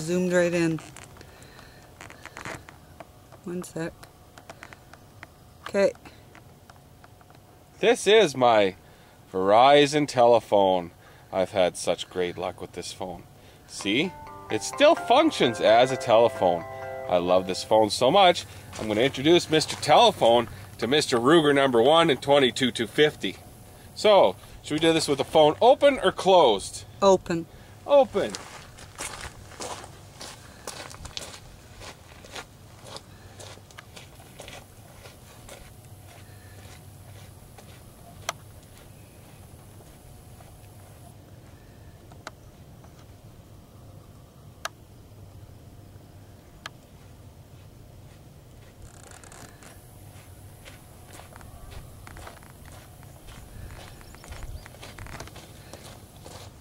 Zoomed right in. One sec. Okay. This is my Verizon telephone. I've had such great luck with this phone. See? It still functions as a telephone. I love this phone so much, I'm going to introduce Mr. Telephone to Mr. Ruger number 1 and 22250. So, should we do this with the phone open or closed? Open. Open.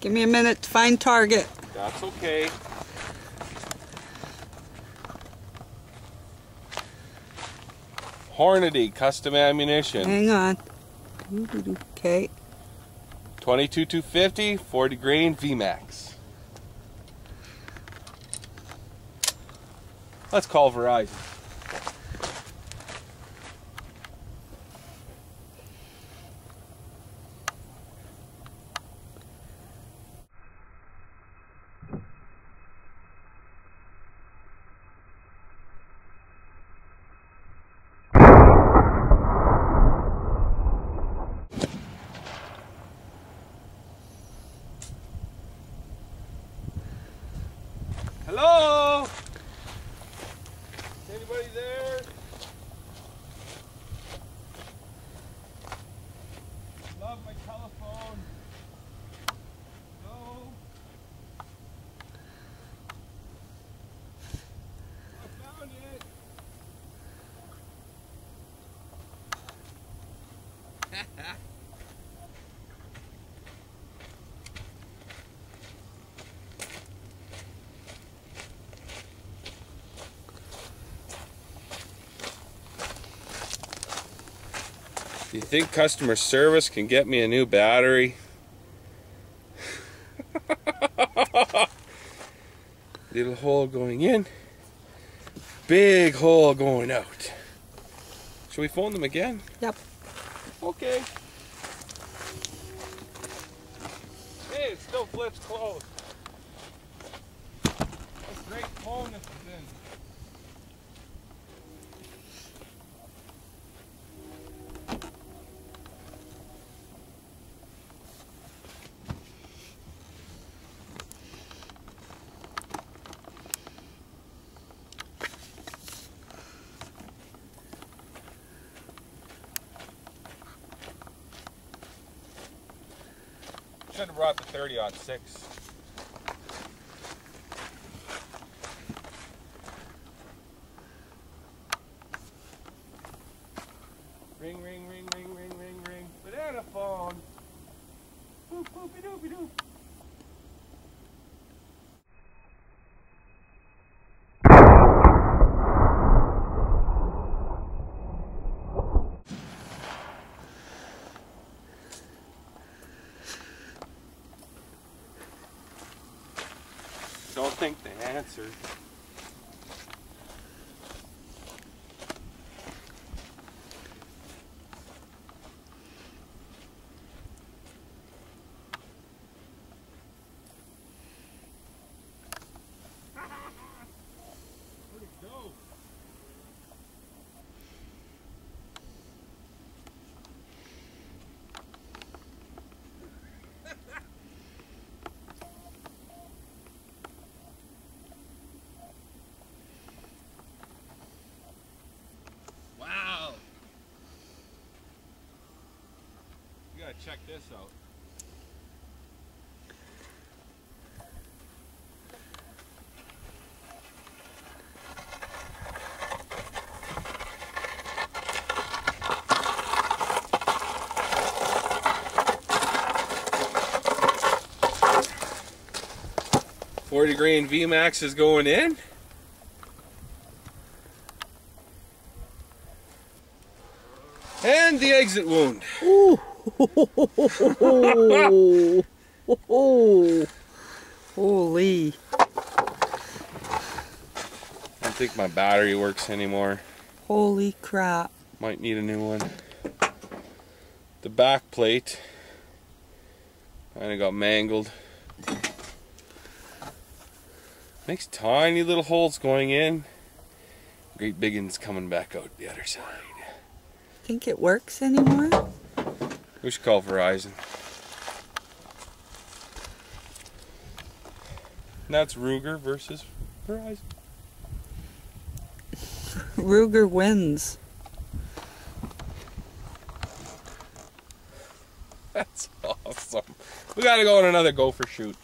Give me a minute to find target. That's okay. Hornady custom ammunition. Hang on. Okay. 22250, 40 grain VMAX. Let's call Verizon. Hello? Is anybody there? Love my telephone. No. I found it. Do you think customer service can get me a new battery? Little hole going in, big hole going out. Should we phone them again? Yep. Okay. Hey, it still flips closed. That's a great phone this is in. Should have brought the 30-06. Ring, ring, ring, ring, ring, ring, ring. Banana phone. Boop, boopy doopy doop. Don't think they answered. Where'd it go? Wow! You gotta check this out. .40 grain VMAX is going in. And the exit wound. Ooh. Holy. think my battery works anymore. Holy crap. Might need a new one. The back plate kind of got mangled. Makes tiny little holes going in. Great big ones coming back out the other side. Think it works anymore? We should call Verizon. And that's Ruger versus Verizon. Ruger wins. That's awesome. We gotta go on another gopher shoot.